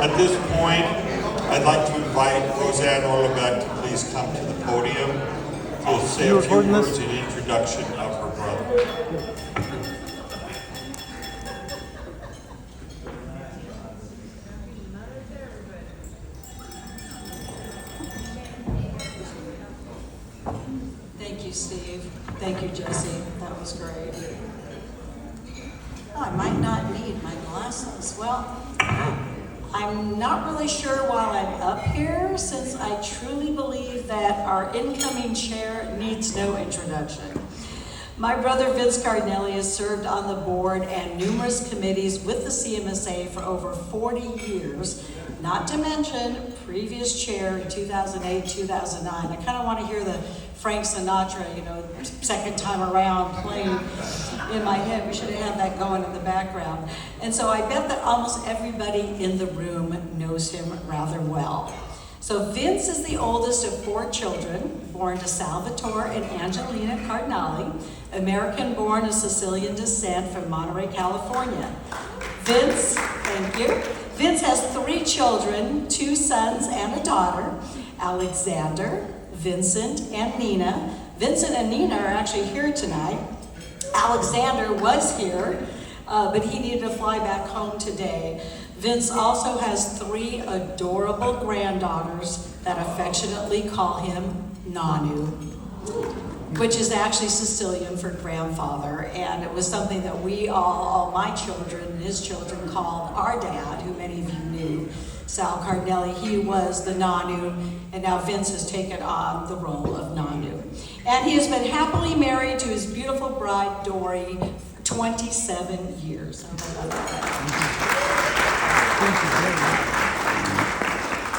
At this point, I'd like to invite Roseanne Orlebeck to please come to the podium to say a few words in introduction of her brother. Thank you, Steve. Thank you, Jesse. That was great. Oh, I might not need my glasses. Well, I'm not really sure while I'm up here, since I truly believe that our incoming chair needs no introduction. My brother Vince Cardinelli has served on the board and numerous committees with the CMSA for over 40 years, not to mention previous chair in 2008, 2009. I kind of want to hear the Frank Sinatra, second time around playing in my head. We should have had that going in the background. And so I bet that almost everybody in the room knows him rather well. So Vince is the oldest of 4 children, born to Salvatore and Angelina Cardinali, American-born of Sicilian descent from Monterey, California. Vince, thank you. Vince has 3 children, 2 sons and a daughter, Alexander, Vincent, and Nina. Vincent and Nina are actually here tonight. Alexander was here, but he needed to fly back home today. Vince also has 3 adorable granddaughters that affectionately call him Nanu, which is actually Sicilian for grandfather. And it was something that we all my children and his children called our dad, who many of you knew, Sal Cardinelli. He was the Nanu, and now Vince has taken on the role of Nanu. And he has been happily married to his beautiful bride, Dory, for 27 years.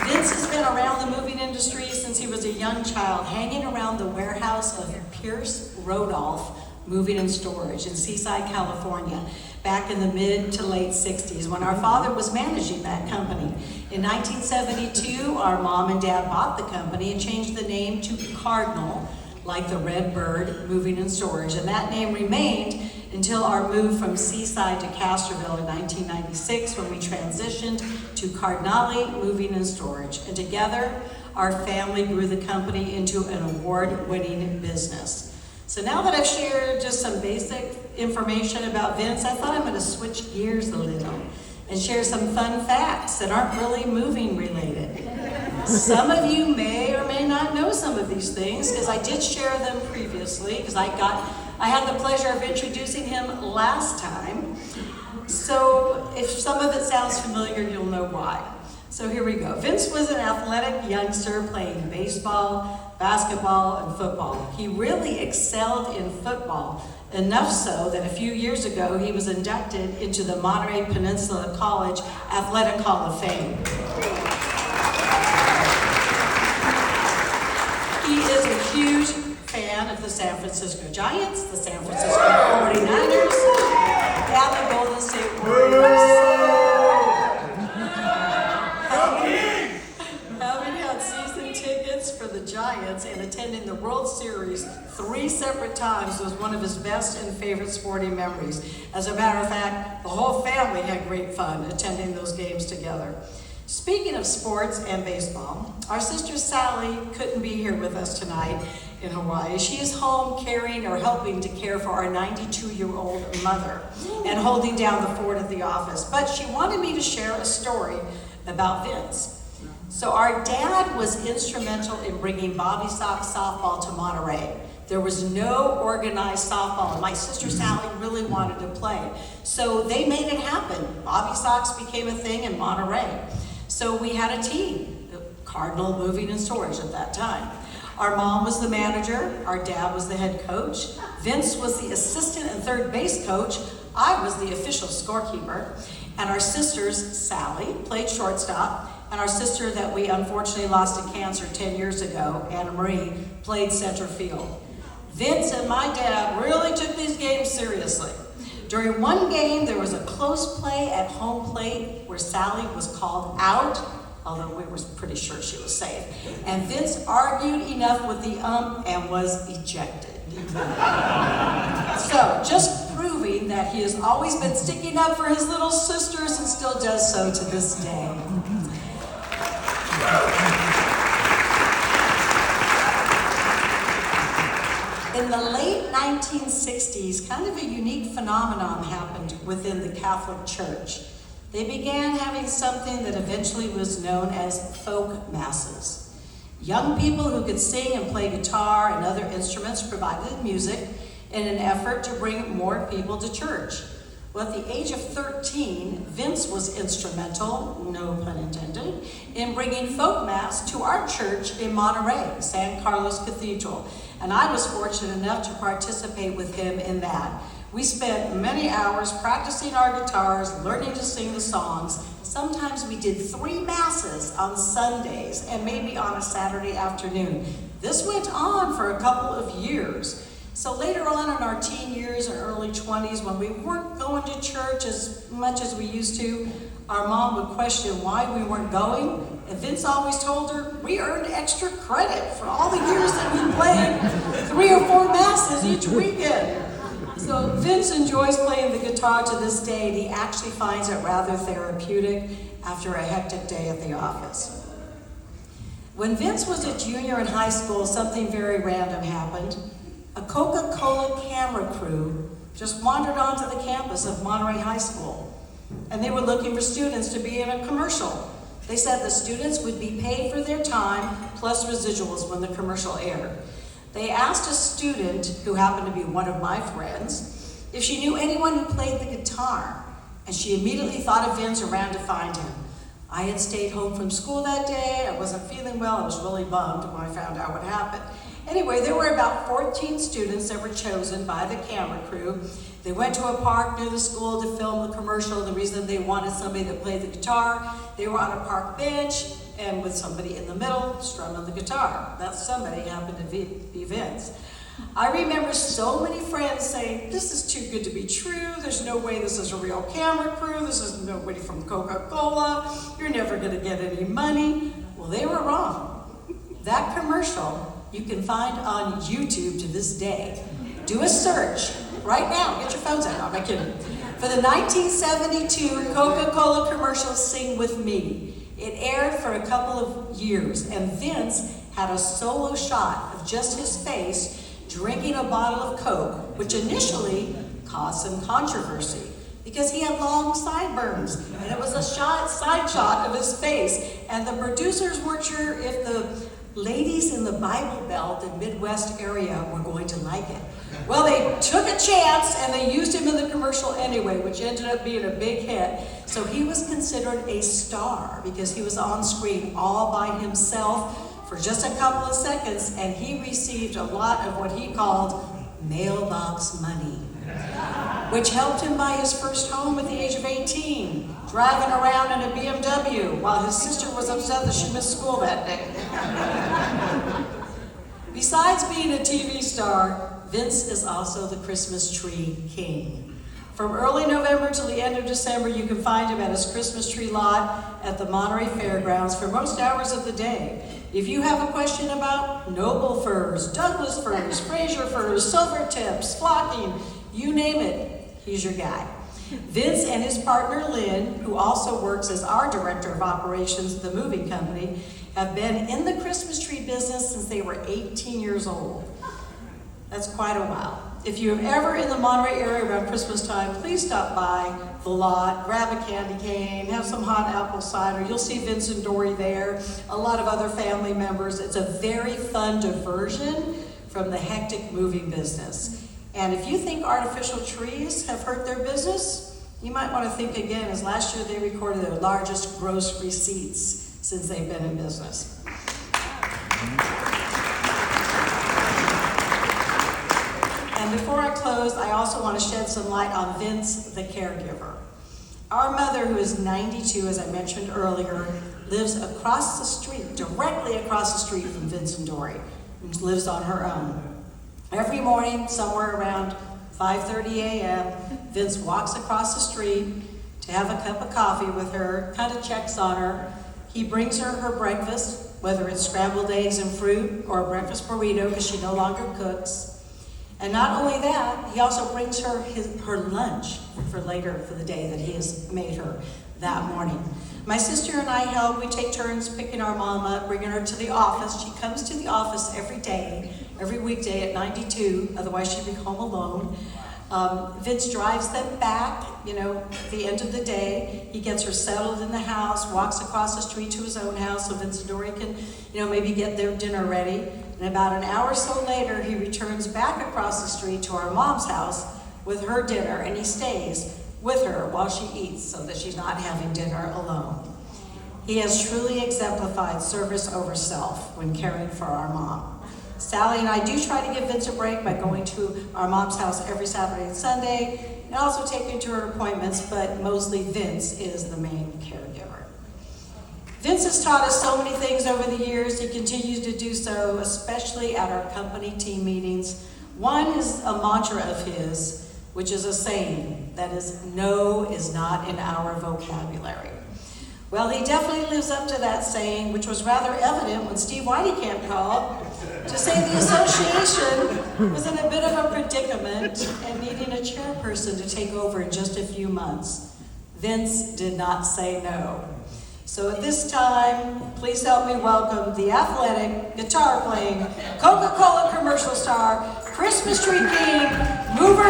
Vince has been around the moving industry since he was a young child, hanging around the warehouse of Pierce Rodolph Moving and Storage in Seaside, California, back in the mid to late 60s when our father was managing that company. In 1972, our mom and dad bought the company and changed the name to Cardinal, like the Red Bird Moving and Storage, and that name remained until our move from Seaside to Castroville in 1996, when we transitioned to Cardinali Moving and Storage. And together, our family grew the company into an award-winning business. So now that I've shared just some basic information about Vince, I thought I'm going to switch gears a little and share some fun facts that aren't really moving related. Some of you may or may not know some of these things, because I did share them previously, because I had the pleasure of introducing him last time. So if some of it sounds familiar, you'll know why. So here we go. Vince was an athletic youngster playing baseball, basketball, and football. He really excelled in football, enough so that a few years ago he was inducted into the Monterey Peninsula College Athletic Hall of Fame. He is a huge fan of the San Francisco Giants, the San Francisco 49ers, and the Golden State Warriors. Having had season tickets for the Giants and attending the World Series 3 separate times was one of his best and favorite sporting memories. As a matter of fact, the whole family had great fun attending those games together. Speaking of sports and baseball, our sister Sally couldn't be here with us tonight in Hawaii. She is home caring or helping to care for our 92-year-old mother and holding down the fort at the office. But she wanted me to share a story about Vince. So our dad was instrumental in bringing Bobby Sox softball to Monterey. There was no organized softball, and my sister Sally really wanted to play. So they made it happen. Bobby Sox became a thing in Monterey. So we had a team, the Cardinal Moving and Storage at that time. Our mom was the manager, our dad was the head coach, Vince was the assistant and third base coach, I was the official scorekeeper, and our sisters, Sally, played shortstop, and our sister that we unfortunately lost to cancer 10 years ago, Anna Marie, played center field. Vince and my dad really took these games seriously. During one game, there was a close play at home plate where Sally was called out, although we were pretty sure she was safe. And Vince argued enough with the ump and was ejected. So, just proving that he has always been sticking up for his little sisters and still does so to this day. In the late 1960s, kind of a unique phenomenon happened within the Catholic Church. They began having something that eventually was known as folk masses. Young people who could sing and play guitar and other instruments provided music in an effort to bring more people to church. Well, at the age of 13, Vince was instrumental, no pun intended, in bringing folk mass to our church in Monterey, San Carlos Cathedral. And I was fortunate enough to participate with him in that. We spent many hours practicing our guitars, learning to sing the songs. Sometimes we did 3 masses on Sundays and maybe on a Saturday afternoon. This went on for a couple of years. So later on in our teen years and early 20s, when we weren't going to church as much as we used to, our mom would question why we weren't going. And Vince always told her, we earned extra credit for all the years that we played 3 or 4 masses each weekend. So Vince enjoys playing the guitar to this day, and he actually finds it rather therapeutic after a hectic day at the office. When Vince was a junior in high school, something very random happened. A Coca-Cola camera crew just wandered onto the campus of Monterey High School, and they were looking for students to be in a commercial. They said the students would be paid for their time plus residuals when the commercial aired. They asked a student, who happened to be one of my friends, if she knew anyone who played the guitar, and she immediately thought of Vince and ran to find him. I had stayed home from school that day. I wasn't feeling well. I was really bummed when I found out what happened. Anyway, there were about 14 students that were chosen by the camera crew. They went to a park near the school to film the commercial. The reason they wanted somebody that played the guitar, they were on a park bench and with somebody in the middle strumming the guitar. That somebody happened to be Vince. I remember so many friends saying, this is too good to be true. There's no way this is a real camera crew. This is nobody from Coca-Cola. You're never going to get any money. Well, they were wrong. That commercial you can find on YouTube to this day. Do a search right now. Get your phones out. I'm not kidding. For the 1972 Coca-Cola commercial, Sing With Me. It aired for a couple of years, and Vince had a solo shot of just his face drinking a bottle of Coke, which initially caused some controversy because he had long sideburns, and it was a side shot of his face, and the producers weren't sure if the ladies in the Bible Belt and Midwest area were going to like it. Well, they took a chance and they used him in the commercial anyway, which ended up being a big hit. So he was considered a star because he was on screen all by himself for just a couple of seconds, and he received a lot of what he called mailbox money, which helped him buy his first home at the age of 18, driving around in a BMW while his sister was upset that she missed school that day. Besides being a TV star, Vince is also the Christmas tree king. From early November till the end of December, you can find him at his Christmas tree lot at the Monterey Fairgrounds for most hours of the day. If you have a question about noble firs, Douglas firs, Fraser firs, silver tips, flocking, you name it, he's your guy. Vince and his partner Lynn, who also works as our director of operations at the moving company, have been in the Christmas tree business since they were 18 years old. That's quite a while. If you're ever in the Monterey area around Christmas time, please stop by the lot, grab a candy cane, have some hot apple cider. You'll see Vince and Dory there, a lot of other family members. It's a very fun diversion from the hectic moving business. And if you think artificial trees have hurt their business, you might want to think again, as last year they recorded their largest gross receipts since they've been in business. And before I close, I also want to shed some light on Vince, the caregiver. Our mother, who is 92, as I mentioned earlier, lives across the street, directly across the street from Vince and Dory, and lives on her own. Every morning, somewhere around 5:30 a.m., Vince walks across the street to have a cup of coffee with her, kind of checks on her. He brings her her breakfast, whether it's scrambled eggs and fruit or a breakfast burrito because she no longer cooks. And not only that, he also brings her her lunch for later for the day that he has made her that morning. My sister and I help. We take turns picking our mom up, bringing her to the office. She comes to the office every day, every weekday at 92, otherwise she'd be home alone. Vince drives them back, at the end of the day. He gets her settled in the house, walks across the street to his own house so Vince and Dory can, maybe get their dinner ready. And about an hour or so later, he returns back across the street to our mom's house with her dinner, and he stays with her while she eats so that she's not having dinner alone. He has truly exemplified service over self when caring for our mom. Sally and I do try to give Vince a break by going to our mom's house every Saturday and Sunday, and also taking her to her appointments, but mostly Vince is the main caregiver. Vince has taught us so many things over the years. He continues to do so, especially at our company team meetings. One is a mantra of his, which is a saying, that is, no is not in our vocabulary. Well, he definitely lives up to that saying, which was rather evident when Steve Whiteycamp called to say the association was in a bit of a predicament and needing a chairperson to take over in just a few months. Vince did not say no. So at this time, please help me welcome the athletic, guitar-playing, Coca-Cola commercial star, Christmas tree king, mover